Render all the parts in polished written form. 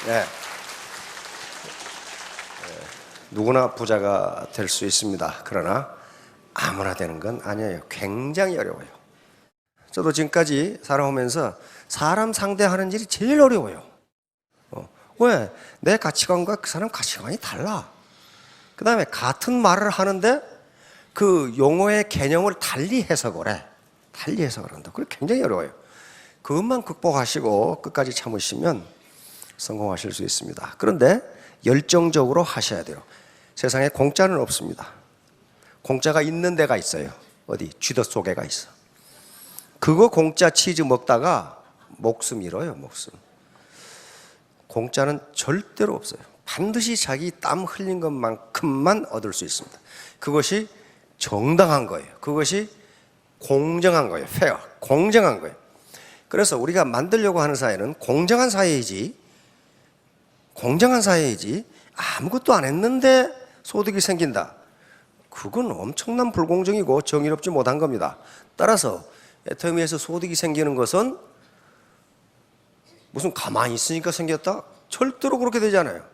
예. 누구나 부자가 될 수 있습니다. 그러나 아무나 되는 건 아니에요. 굉장히 어려워요. 저도 지금까지 살아오면서 사람 상대하는 일이 제일 어려워요. 왜? 내 가치관과 그 사람 가치관이 달라. 그 다음에 같은 말을 하는데 그 용어의 개념을 달리 해석을 해. 달리 해석을 한다. 그게 굉장히 어려워요. 그것만 극복하시고 끝까지 참으시면 성공하실 수 있습니다. 그런데 열정적으로 하셔야 돼요. 세상에 공짜는 없습니다. 공짜가 있는 데가 있어요. 어디? 쥐더 속에가 있어. 그거 공짜 치즈 먹다가 목숨 잃어요. 목숨. 공짜는 절대로 없어요. 반드시 자기 땀 흘린 것만큼만 얻을 수 있습니다. 그것이 정당한 거예요. 그것이 공정한 거예요. 페어, 공정한 거예요. 그래서 우리가 만들려고 하는 사회는 공정한 사회이지 아무것도 안 했는데 소득이 생긴다. 그건 엄청난 불공정이고 정의롭지 못한 겁니다. 따라서 애터미에서 소득이 생기는 것은 무슨 가만히 있으니까 생겼다? 절대로 그렇게 되지 않아요.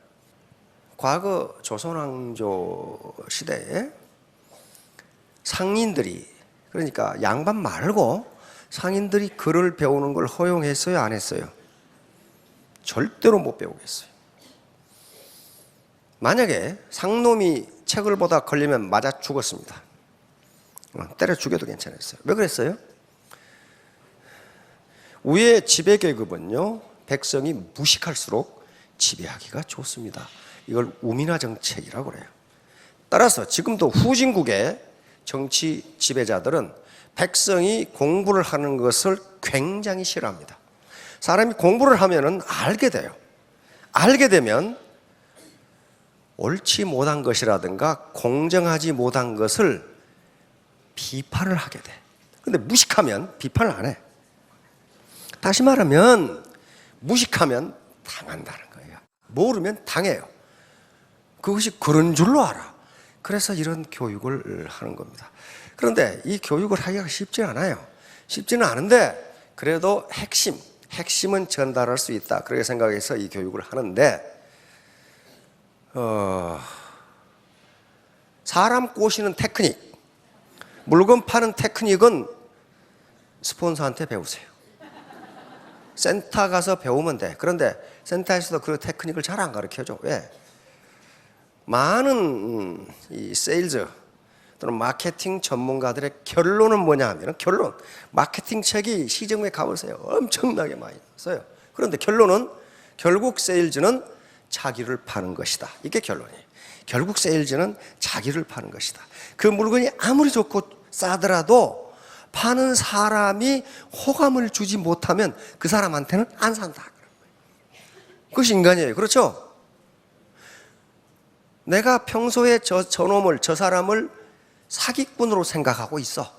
과거 조선왕조 시대에 상인들이, 그러니까 양반 말고 상인들이 글을 배우는 걸 허용했어요? 안 했어요? 절대로 못 배우겠어요. 만약에 상놈이 책을 보다 걸리면 맞아 죽었습니다. 때려 죽여도 괜찮았어요. 왜 그랬어요? 위의 지배계급은요, 백성이 무식할수록 지배하기가 좋습니다. 이걸 우민화 정책이라고 그래요. 따라서 지금도 후진국의 정치 지배자들은 백성이 공부를 하는 것을 굉장히 싫어합니다. 사람이 공부를 하면은 알게 돼요. 알게 되면 옳지 못한 것이라든가 공정하지 못한 것을 비판을 하게 돼. 근데 무식하면 비판을 안 해. 다시 말하면 무식하면 당한다는 거예요. 모르면 당해요. 그것이 그런 줄로 알아. 그래서 이런 교육을 하는 겁니다. 그런데 이 교육을 하기가 쉽지 않아요. 쉽지는 않은데 그래도 핵심은 전달할 수 있다. 그렇게 생각해서 이 교육을 하는데 사람 꼬시는 테크닉, 물건 파는 테크닉은 스폰서한테 배우세요. 센터 가서 배우면 돼. 그런데 센터에서도 그 테크닉을 잘 안 가르쳐줘. 왜? 많은 이 세일즈 또는 마케팅 전문가들의 결론은 뭐냐 하면, 마케팅 책이 시중에 가보세요. 엄청나게 많이 써요. 그런데 결론은 결국 세일즈는 자기를 파는 것이다. 이게 결론이에요. 결국 세일즈는 자기를 파는 것이다. 그 물건이 아무리 좋고 싸더라도 파는 사람이 호감을 주지 못하면 그 사람한테는 안 산다. 그것이 인간이에요. 그렇죠? 내가 평소에 저 사람을 사기꾼으로 생각하고 있어.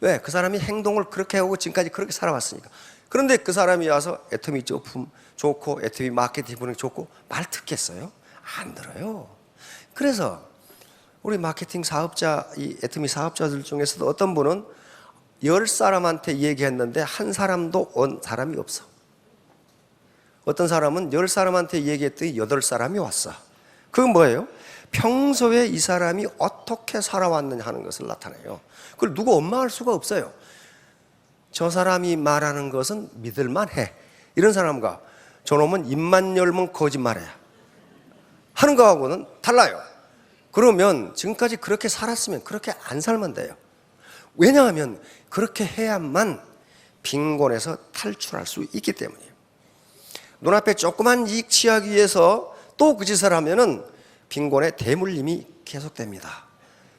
왜? 그 사람이 행동을 그렇게 하고 지금까지 그렇게 살아왔으니까. 그런데 그 사람이 와서 애터미 제품 좋고 애터미 마케팅 분위기 좋고 말 듣겠어요? 안 들어요. 그래서 우리 마케팅 사업자, 이 애터미 사업자들 중에서도 어떤 분은 10사람한테 얘기했는데 한 사람도 온 사람이 없어. 어떤 사람은 10사람한테 얘기했더니 8사람이 왔어. 그건 뭐예요? 평소에 이 사람이 어떻게 살아왔느냐 하는 것을 나타내요. 그걸 누구 원망할 수가 없어요. 저 사람이 말하는 것은 믿을만해. 이런 사람과 저놈은 입만 열면 거짓말해야 하는 거하고는 달라요. 그러면 지금까지 그렇게 살았으면 그렇게 안 살면 돼요. 왜냐하면 그렇게 해야만 빈곤에서 탈출할 수 있기 때문이에요. 눈앞에 조그만 이익 취하기 위해서 또 그 짓을 하면은 빈곤의 대물림이 계속됩니다.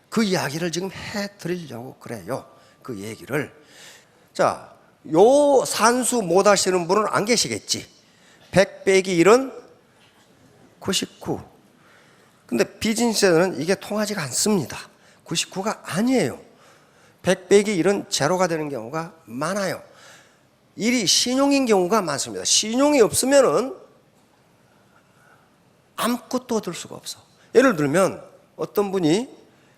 그 이야기를 지금 해드리려고 그래요. 그 얘기를. 자, 요 산수 못 하시는 분은 안 계시겠지. 100 빼기 1은 99. 근데 비즈니스에는 이게 통하지가 않습니다. 99가 아니에요. 100 빼기 1은 제로가 되는 경우가 많아요. 일이 신용인 경우가 많습니다. 신용이 없으면은 아무것도 얻을 수가 없어. 예를 들면 어떤 분이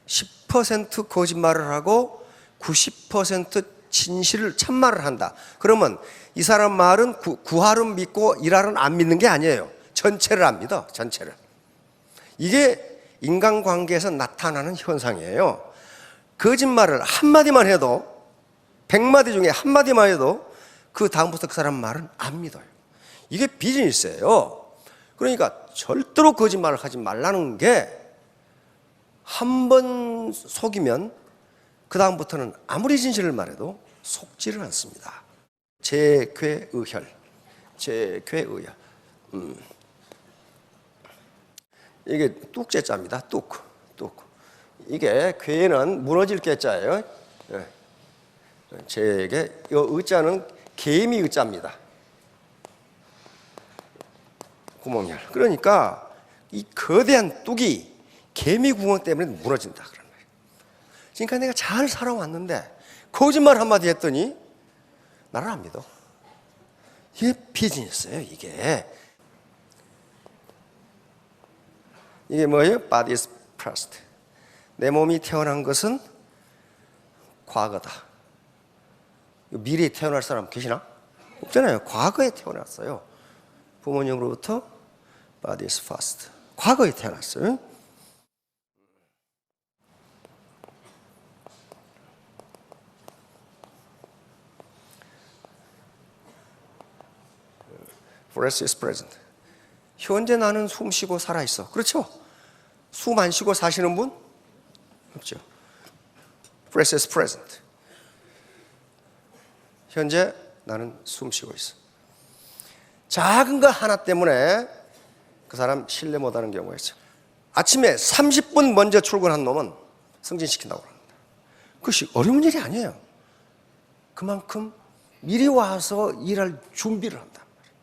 10% 거짓말을 하고 90% 진실을 참말을 한다. 그러면 이 사람 말은 구할은 믿고 일할은 안 믿는 게 아니에요. 전체를 안 믿어. 전체를. 이게 인간관계에서 나타나는 현상이에요. 거짓말을 한마디만 해도 100마디 중에 한마디만 해도 그 다음부터 그 사람 말은 안 믿어요. 이게 비즈니스예요. 그러니까 절대로 거짓말을 하지 말라는 게, 한 번 속이면 그 다음부터는 아무리 진실을 말해도 속지를 않습니다. 재괴의혈. 재괴의혈. 이게 뚝재자입니다. 뚝. 이게 괴는 무너질 괴자예요. 재게, 이 의자는 개미 의자입니다. 구멍열. 그러니까 이 거대한 뚝이 개미 구멍 때문에 무너진다 그런 말이에요. 그러니까 내가 잘 살아왔는데 거짓말 한마디 했더니 나를 안 믿어. 이게 비즈니스예요. 이게 뭐예요? Body is past. 내 몸이 태어난 것은 과거다. 미래에 태어날 사람 계시나? 없잖아요. 과거에 태어났어요. 부모님으로부터 body is past. 과거에 태어났어요. Breath is present. 현재 나는 숨 쉬고 살아있어. 그렇죠? 숨 안 쉬고 사시는 분? 없죠. Breath is present. 현재 나는 숨 쉬고 있어. 작은 거 하나 때문에 그 사람 신뢰 못하는 경우가 있죠. 아침에 30분 먼저 출근한 놈은 승진시킨다고 합니다. 그것이 어려운 일이 아니에요. 그만큼 미리 와서 일할 준비를 한단 말이에요.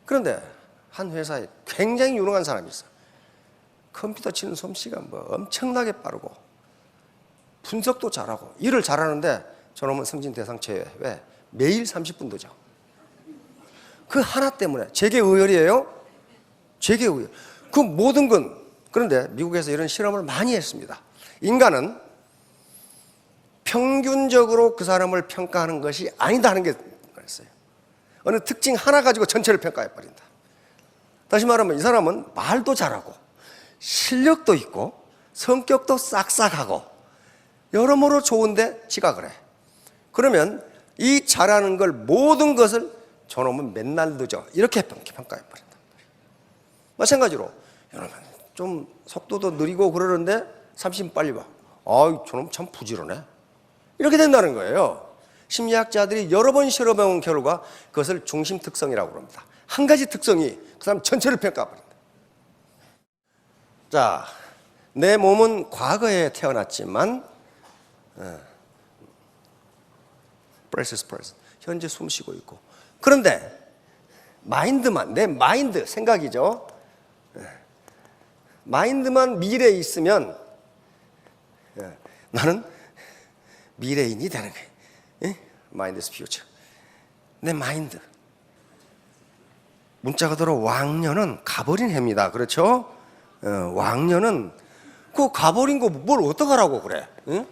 그런데 한 회사에 굉장히 유능한 사람이 있어. 컴퓨터 치는 솜씨가 뭐 엄청나게 빠르고 분석도 잘하고 일을 잘하는데 저놈은 승진 대상 제외. 왜? 매일 30분 늦어. 그 하나 때문에. 재계의열이에요. 재계의열. 그 모든 건. 그런데 미국에서 이런 실험을 많이 했습니다. 인간은 평균적으로 그 사람을 평가하는 것이 아니다 하는 게 있어요. 어느 특징 하나 가지고 전체를 평가해버린다. 다시 말하면 이 사람은 말도 잘하고 실력도 있고 성격도 싹싹하고 여러모로 좋은데 지각을 해. 그러면 이 잘하는 걸 모든 것을 저놈은 맨날 늦어. 이렇게 평가해버린다. 마찬가지로 여러분 좀 속도도 느리고 그러는데 30분 빨리 와. 아이 저놈 참 부지런해. 이렇게 된다는 거예요. 심리학자들이 여러 번 실험해온 결과 그것을 중심 특성이라고 합니다. 한 가지 특성이 그 사람 전체를 평가해버린다. 자, 내 몸은 과거에 태어났지만 현재 숨 쉬고 있고, 그런데 마인드만, 내 마인드, 생각이죠. 마인드만 미래에 있으면 나는 미래인이 되는 거예요. 마인드 is future. 내 마인드. 문자 그대로 왕년은 가버린 해입니다. 그렇죠? 왕년은 그 가버린 거 뭘 어떡하라고 그래? 응?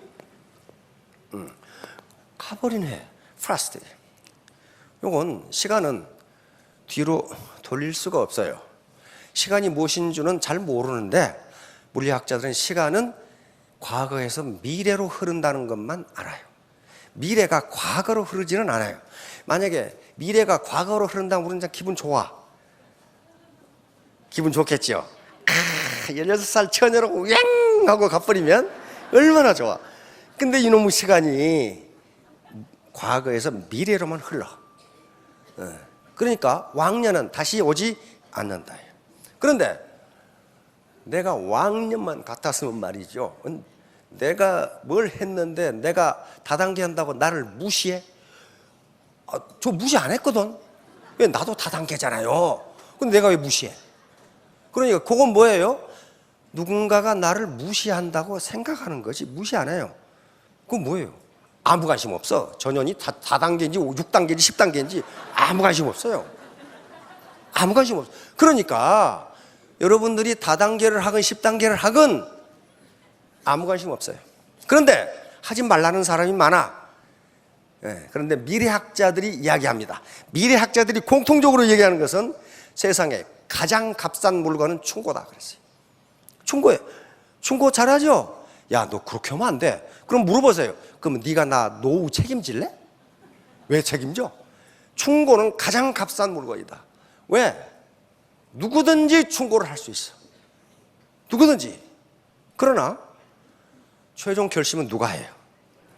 가버린 해. 프라스트. 요건 시간은 뒤로 돌릴 수가 없어요. 시간이 무엇인 줄은 잘 모르는데 물리학자들은 시간은 과거에서 미래로 흐른다는 것만 알아요. 미래가 과거로 흐르지는 않아요. 만약에 미래가 과거로 흐른다면 우리는 기분 좋아. 기분 좋겠죠. 16살 처녀로 양 하고 가버리면 얼마나 좋아. 근데 이놈의 시간이 과거에서 미래로만 흘러. 그러니까 왕년은 다시 오지 않는다. 그런데 내가 왕년만 같았으면 말이죠. 내가 뭘 했는데 내가 다단계 한다고 나를 무시해? 저 무시 안 했거든. 왜? 나도 다단계잖아요. 근데 내가 왜 무시해? 그러니까 그건 뭐예요? 누군가가 나를 무시한다고 생각하는 것이 무시 안 해요. 그건 뭐예요? 아무 관심 없어. 전현이 다단계인지 6단계인지 10단계인지 아무 관심 없어요. 아무 관심 없어. 그러니까 여러분들이 다단계를 하건 10단계를 하건 아무 관심 없어요. 그런데 하지 말라는 사람이 많아. 그런데 미래학자들이 이야기합니다. 미래학자들이 공통적으로 얘기하는 것은 세상에 가장 값싼 물건은 충고다 그랬어요. 충고예요. 충고 잘하죠? 야, 너 그렇게 하면 안 돼. 그럼 물어보세요. 그럼 네가 나 노후 책임질래? 왜 책임져? 충고는 가장 값싼 물건이다. 왜? 누구든지 충고를 할 수 있어. 누구든지. 그러나 최종 결심은 누가 해요?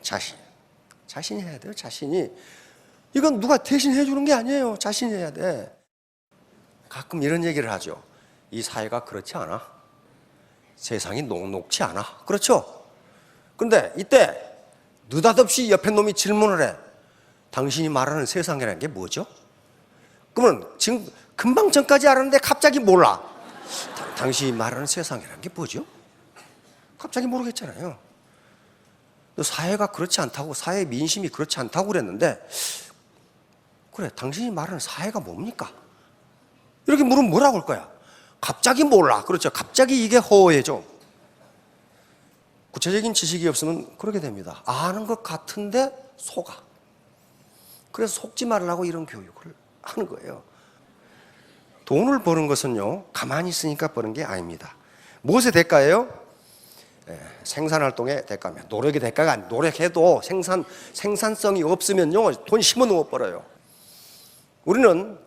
자신이 해야 돼요. 자신이. 이건 누가 대신 해주는 게 아니에요. 자신이 해야 돼. 가끔 이런 얘기를 하죠. 이 사회가 그렇지 않아. 세상이 녹록치 않아. 그렇죠? 그런데 이때 느닷없이 옆에 놈이 질문을 해. 당신이 말하는 세상이라는 게 뭐죠? 그러면 지금 금방 전까지 알았는데 갑자기 몰라. 당신이 말하는 세상이라는 게 뭐죠? 갑자기 모르겠잖아요. 사회가 그렇지 않다고, 사회 민심이 그렇지 않다고 그랬는데, 그래, 당신이 말하는 사회가 뭡니까? 이렇게 물으면 뭐라고 할 거야? 갑자기 몰라. 그렇죠. 갑자기 이게 허해져. 구체적인 지식이 없으면 그렇게 됩니다. 아는 것 같은데 속아. 그래서 속지 말라고 이런 교육을 하는 거예요. 돈을 버는 것은요, 가만히 있으니까 버는 게 아닙니다. 무엇의 대가예요? 생산활동의 대가입니다. 노력의 대가가 아니에요. 노력해도 생산성이 없으면요, 돈 심어도 못 벌어요.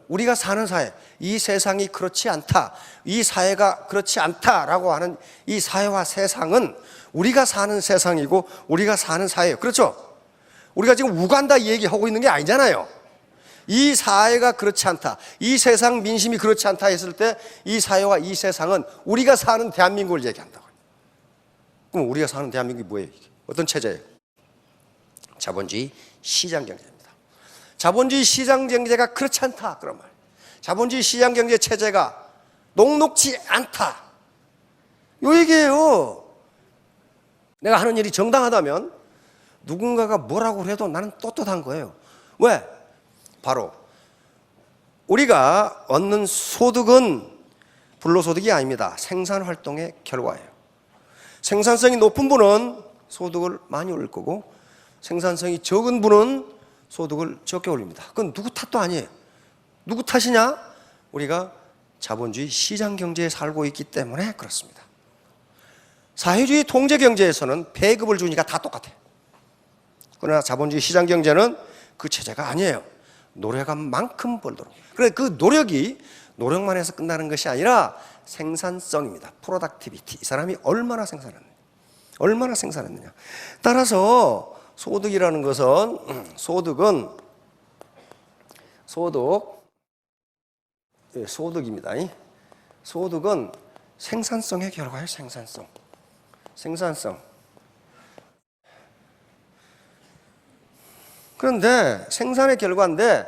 우리가 사는 사회, 이 세상이 그렇지 않다, 이 사회가 그렇지 않다라고 하는 이 사회와 세상은 우리가 사는 세상이고 우리가 사는 사회예요. 그렇죠? 우리가 지금 우간다 얘기하고 있는 게 아니잖아요. 이 사회가 그렇지 않다, 이 세상 민심이 그렇지 않다 했을 때 이 사회와 이 세상은 우리가 사는 대한민국을 얘기한다고요. 그럼 우리가 사는 대한민국이 뭐예요? 어떤 체제예요? 자본주의 시장경제입니다. 자본주의 시장경제가 그렇지 않다 그런 말. 자본주의 시장경제 체제가 녹록지 않다, 요 얘기예요. 내가 하는 일이 정당하다면 누군가가 뭐라고 해도 나는 떳떳한 거예요. 왜? 바로 우리가 얻는 소득은 불로소득이 아닙니다. 생산활동의 결과예요. 생산성이 높은 분은 소득을 많이 올릴 거고, 생산성이 적은 분은 소득을 적게 올립니다. 그건 누구 탓도 아니에요. 누구 탓이냐? 우리가 자본주의 시장경제에 살고 있기 때문에 그렇습니다. 사회주의 통제경제에서는 배급을 주니까 다 똑같아요. 그러나 자본주의 시장경제는 그 체제가 아니에요. 노력한 만큼 벌도록. 그래, 그 노력만 해서 끝나는 것이 아니라 생산성입니다. 프로덕티비티. 이 사람이 얼마나 생산했느냐. 따라서 소득이라는 것은, 소득입니다. 소득은 생산성의 결과예요. 생산성. 그런데 생산의 결과인데,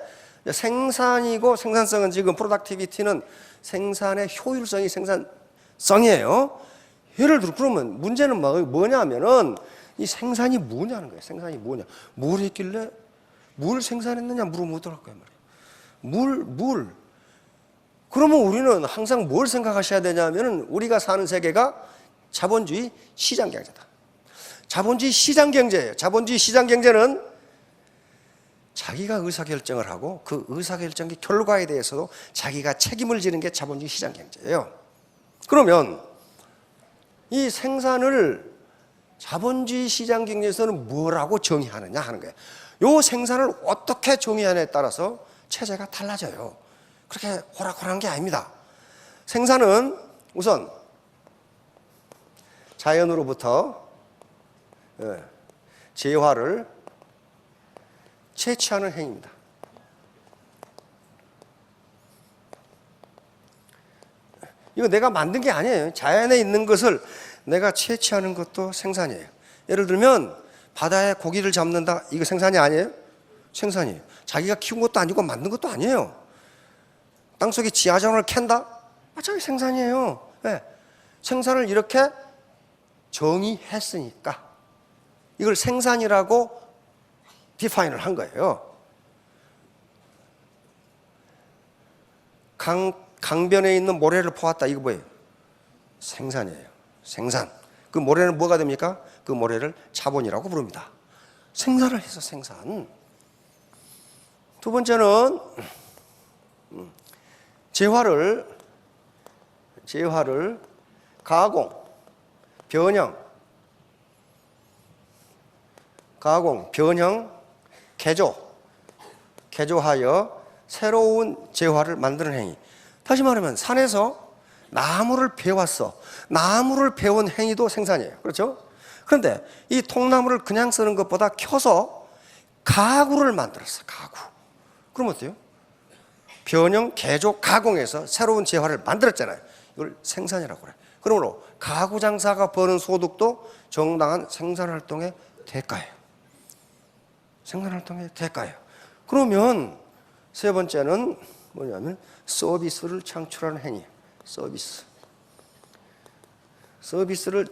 생산이고 생산성은, 지금 프로덕티비티는 생산의 효율성이 생산성이에요. 예를 들어, 그러면 문제는 뭐냐면은 이 생산이 뭐냐는 거예요. 생산이 뭐냐? 뭘 했길래 뭘 생산했느냐 물으면 어떡할 거예요, 말이에요. 물. 그러면 우리는 항상 뭘 생각하셔야 되냐면은 우리가 사는 세계가 자본주의 시장경제다. 자본주의 시장경제예요. 자본주의 시장경제는 자기가 의사결정을 하고 그 의사결정의 결과에 대해서도 자기가 책임을 지는 게 자본주의 시장경제예요. 그러면 이 생산을 자본주의 시장경제에서는 뭐라고 정의하느냐 하는 거예요. 이 생산을 어떻게 정의하느냐에 따라서 체제가 달라져요. 그렇게 호락호락한 게 아닙니다. 생산은 우선 자연으로부터 재화를 채취하는 행위입니다. 이거 내가 만든 게 아니에요. 자연에 있는 것을 내가 채취하는 것도 생산이에요. 예를 들면 바다에 고기를 잡는다, 이거 생산이 아니에요? 생산이에요. 자기가 키운 것도 아니고 만든 것도 아니에요. 땅속에 지하자원을 캔다? 마찬가지 생산이에요. 네. 생산을 이렇게 정의했으니까 이걸 생산이라고 디파인을 한 거예요. 강변에 있는 모래를 퍼왔다, 이거 뭐예요? 생산이에요. 생산. 그 모래는 뭐가 됩니까? 그 모래를 자본이라고 부릅니다. 생산을 해서 생산. 두 번째는 재화를 가공, 변형, 개조하여 새로운 재화를 만드는 행위. 다시 말하면 산에서 나무를 베왔어. 나무를 베온 행위도 생산이에요. 그렇죠? 그런데 이 통나무를 그냥 쓰는 것보다 켜서 가구를 만들었어. 가구. 그럼 어때요? 변형, 개조, 가공해서 새로운 재화를 만들었잖아요. 이걸 생산이라고 그래. 그러므로 가구 장사가 버는 소득도 정당한 생산활동의 대가예요. 생산활동의 대가예요. 그러면 세 번째는 뭐냐면 서비스를 창출하는 행위. 서비스를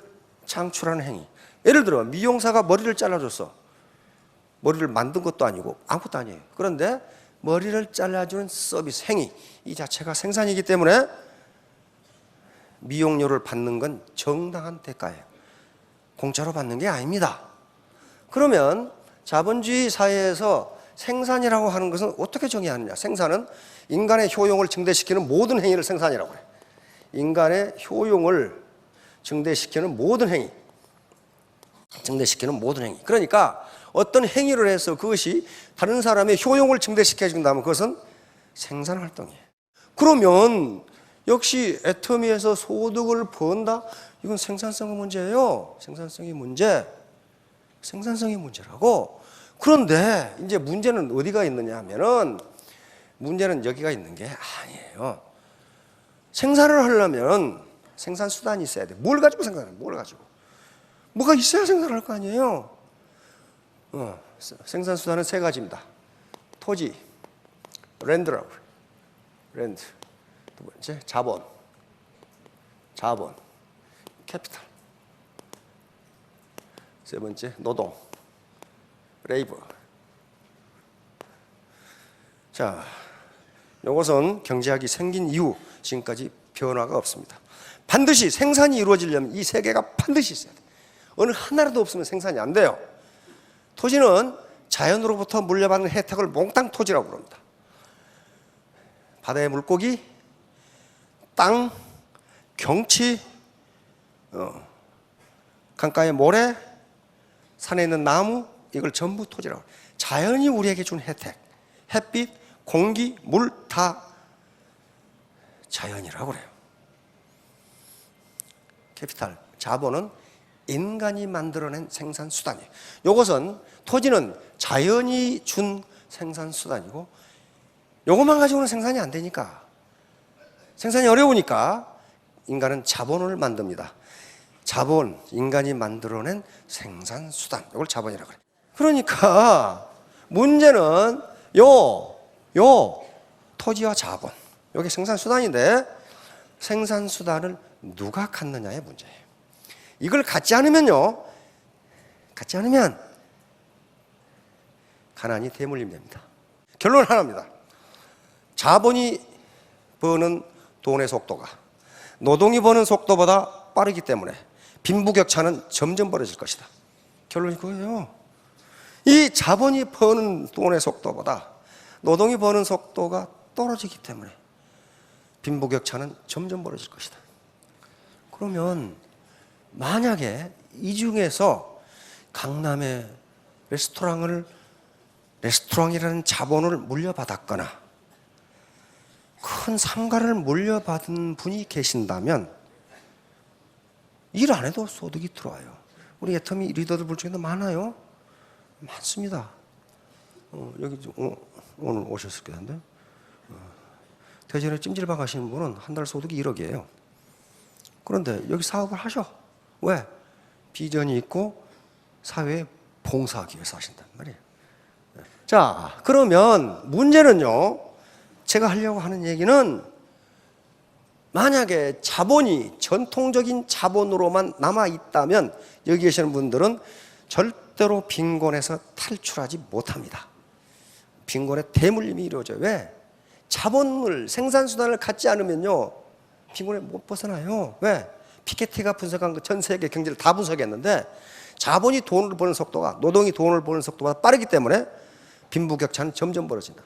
창출하는 행위. 예를 들어 미용사가 머리를 잘라줬어. 머리를 만든 것도 아니고 아무것도 아니에요. 그런데 머리를 잘라주는 서비스 행위 이 자체가 생산이기 때문에 미용료를 받는 건 정당한 대가예요. 공짜로 받는 게 아닙니다. 그러면 자본주의 사회에서 생산이라고 하는 것은 어떻게 정의하느냐? 생산은 인간의 효용을 증대시키는 모든 행위를 생산이라고 해요. 인간의 효용을 증대시키는 모든 행위. 그러니까 어떤 행위를 해서 그것이 다른 사람의 효용을 증대시켜 준다면 그것은 생산활동이에요. 그러면 역시 애터미에서 소득을 번다? 이건 생산성의 문제예요. 생산성의 문제라고. 그런데 이제 문제는 어디가 있느냐 하면은 문제는 여기가 있는 게 아니에요. 생산을 하려면 생산 수단이 있어야 돼. 뭘 가지고 생산해? 뭘 가지고? 뭐가 있어야 생산할 거 아니에요. 생산 수단은 세 가지입니다. 토지, 랜드라고 그래요. 랜드. 두 번째 자본, 캐피탈. 세 번째 노동, 레이버. 자, 이것은 경제학이 생긴 이후 지금까지 변화가 없습니다. 반드시 생산이 이루어지려면 이 세 개가 반드시 있어야 돼요. 어느 하나라도 없으면 생산이 안 돼요. 토지는 자연으로부터 물려받는 혜택을 몽땅 토지라고 부릅니다. 바다의 물고기, 땅, 경치, 강가의 모래, 산에 있는 나무, 이걸 전부 토지라고 해요. 자연이 우리에게 준 혜택, 햇빛, 공기, 물 다 자연이라고 그래요. 캐피탈, 자본은 인간이 만들어낸 생산수단이에요. 이것은 토지는 자연이 준 생산수단이고 이것만 가지고는 생산이 안 되니까, 생산이 어려우니까 인간은 자본을 만듭니다. 자본, 인간이 만들어낸 생산수단, 이걸 자본이라고 그래요. 그러니까 문제는 토지와 자본, 이게 생산수단인데 생산수단을 누가 갖느냐의 문제예요. 이걸 갖지 않으면 가난이 대물림 됩니다. 결론 하나입니다. 자본이 버는 돈의 속도가 노동이 버는 속도보다 빠르기 때문에 빈부격차는 점점 벌어질 것이다. 결론이 그거예요. 이 자본이 버는 돈의 속도보다 노동이 버는 속도가 떨어지기 때문에 빈부격차는 점점 벌어질 것이다. 그러면 만약에 이 중에서 강남의 레스토랑이라는 자본을 물려받았거나 큰 상가를 물려받은 분이 계신다면 일 안 해도 소득이 들어와요. 우리 애터미 리더들 볼 중에도 많아요. 많습니다. 여기 오늘 오셨을 텐데 대전에 찜질방 가시는 분은 한 달 소득이 1억이에요. 그런데 여기 사업을 하셔. 왜? 비전이 있고 사회에 봉사하기 위해서 하신단 말이에요. 자, 그러면 문제는요, 제가 하려고 하는 얘기는 만약에 자본이 전통적인 자본으로만 남아있다면 여기 계시는 분들은 절대로 빈곤에서 탈출하지 못합니다. 빈곤의 대물림이 이루어져요. 왜? 자본을, 생산수단을 갖지 않으면요 빈곤에 못 벗어나요. 왜? 피케티가 분석한 거 전 세계 경제를 다 분석했는데 자본이 돈을 버는 속도가 노동이 돈을 버는 속도보다 빠르기 때문에 빈부격차는 점점 벌어진다.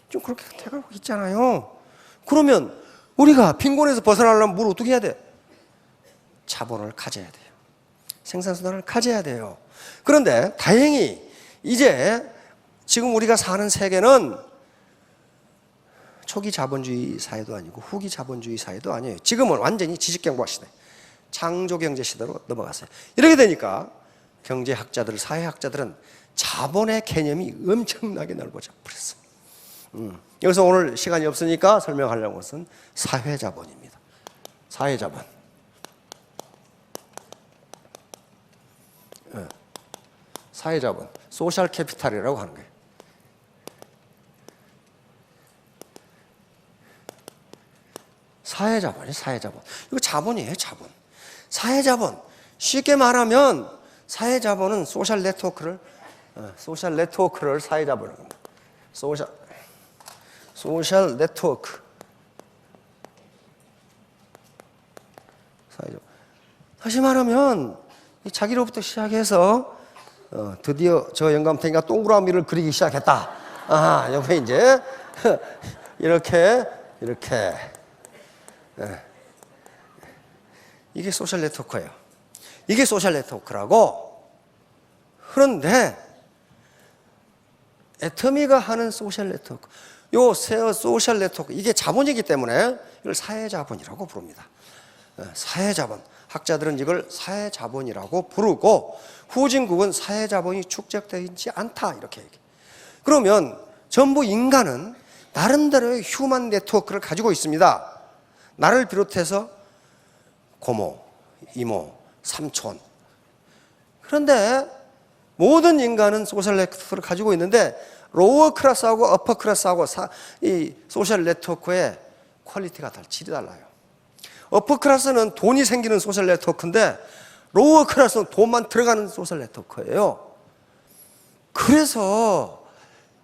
좀 그렇게 돼가고 있잖아요. 그러면 우리가 빈곤에서 벗어나려면 뭘 어떻게 해야 돼? 자본을 가져야 돼요. 생산수단을 가져야 돼요. 그런데 다행히 이제 지금 우리가 사는 세계는 초기 자본주의 사회도 아니고 후기 자본주의 사회도 아니에요. 지금은 완전히 지식경과 시대, 창조경제 시대로 넘어갔어요. 이렇게 되니까 경제학자들, 사회학자들은 자본의 개념이 엄청나게 넓어져 버렸어요. 여기서 오늘 시간이 없으니까 설명하려는 것은 사회자본입니다. 사회자본. 사회자본, 소셜 캐피탈이라고 하는 거예요. 사회자본이 사회자본. 이거 자본이에요, 자본. 사회자본. 쉽게 말하면 사회자본은 소셜 네트워크를 사회자본이라고 합니다. 소셜 네트워크. 사회자본. 다시 말하면 자기로부터 시작해서 드디어 저 영감탱이가 동그라미를 그리기 시작했다. 아, 옆에 이제 이렇게 이게 소셜 네트워크예요. 이게 소셜 네트워크라고. 그런데 애터미가 하는 소셜 네트워크, 요 소셜 네트워크, 이게 자본이기 때문에 이걸 사회자본이라고 부릅니다. 사회자본. 학자들은 이걸 사회자본이라고 부르고, 후진국은 사회자본이 축적되지 않다 이렇게 얘기해요. 그러면 전부 인간은 나름대로의 휴먼 네트워크를 가지고 있습니다. 나를 비롯해서 고모, 이모, 삼촌. 그런데 모든 인간은 소셜 네트워크를 가지고 있는데 로어 클래스하고 어퍼 클래스하고 이 소셜 네트워크의 퀄리티가 질이 달라요. 어퍼 클래스는 돈이 생기는 소셜 네트워크인데 로어 클래스는 돈만 들어가는 소셜 네트워크예요. 그래서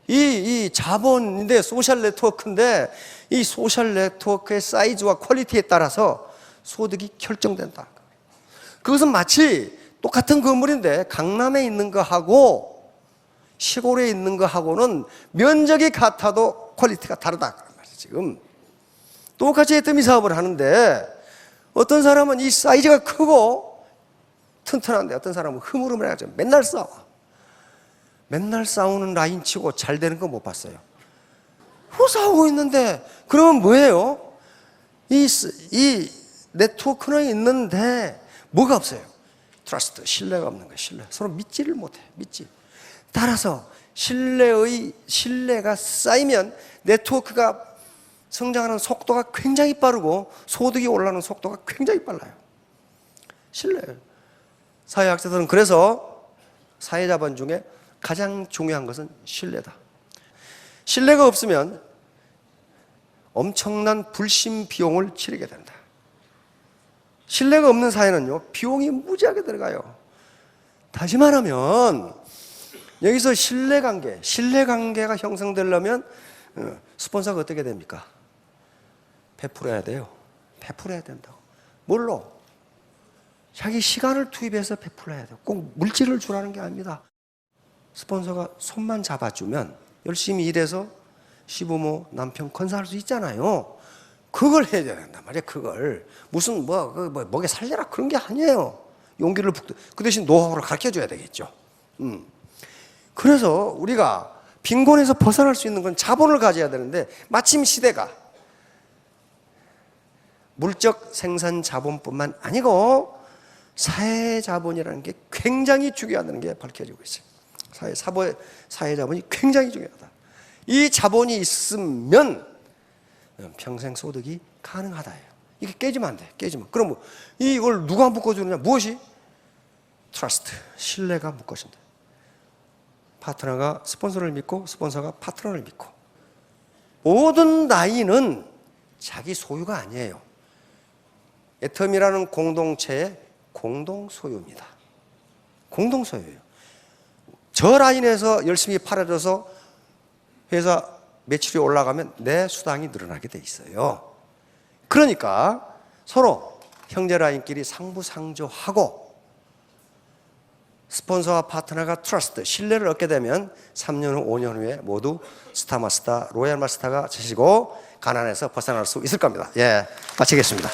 이 자본인데 소셜 네트워크인데 이 소셜 네트워크의 사이즈와 퀄리티에 따라서 소득이 결정된다. 그것은 마치 똑같은 건물인데 강남에 있는 거하고 시골에 있는 거하고는 면적이 같아도 퀄리티가 다르다. 지금 똑같이 애터미 사업을 하는데 어떤 사람은 이 사이즈가 크고 튼튼한데 어떤 사람은 흐물흐물해가지고 맨날 싸워. 맨날 싸우는 라인 치고 잘 되는 거 못 봤어요. 싸우고 있는데 그러면 뭐예요? 이 네트워크는 있는데 뭐가 없어요? 트러스트, 신뢰가 없는 거예요. 신뢰. 서로 믿지를 못해. 믿지. 따라서 신뢰가 쌓이면 네트워크가 성장하는 속도가 굉장히 빠르고 소득이 올라가는 속도가 굉장히 빨라요. 신뢰. 사회학자들은 그래서 사회자본 중에 가장 중요한 것은 신뢰다. 신뢰가 없으면 엄청난 불신 비용을 치르게 된다. 신뢰가 없는 사회는요, 비용이 무지하게 들어가요. 다시 말하면 여기서 신뢰관계가 형성되려면 스폰서가 어떻게 됩니까? 베풀어야 돼요. 베풀어야 된다고. 뭘로? 자기 시간을 투입해서 베풀어야 돼요. 꼭 물질을 주라는 게 아닙니다. 스폰서가 손만 잡아주면 열심히 일해서 시부모, 남편 건사할 수 있잖아요. 그걸 해야 된단 말이에요. 그걸 무슨 먹여 살려라 그런 게 아니에요. 용기를 그 대신 노하우를 가르쳐 줘야 되겠죠. 그래서 우리가 빈곤에서 벗어날 수 있는 건 자본을 가져야 되는데 마침 시대가 물적 생산 자본뿐만 아니고 사회 자본이라는 게 굉장히 중요하다는 게 밝혀지고 있어요. 사회 자본이 굉장히 중요하다. 이 자본이 있으면 평생 소득이 가능하다예요. 이게 깨지면 안 돼. 깨지면. 그럼 이걸 누가 묶어주느냐? 무엇이? 트러스트, 신뢰가 묶어진다. 파트너가 스폰서를 믿고 스폰서가 파트너를 믿고. 모든 나이는 자기 소유가 아니에요. 애텀이라는 공동체의 공동소유입니다. 공동소유예요. 저 라인에서 열심히 팔아줘서 회사 매출이 올라가면 내 수당이 늘어나게 돼 있어요. 그러니까 서로 형제 라인끼리 상부상조하고 스폰서와 파트너가 트러스트, 신뢰를 얻게 되면 3년 후, 5년 후에 모두 스타마스터, 로얄 마스터가 되시고 가난에서 벗어날 수 있을 겁니다. 예, 마치겠습니다.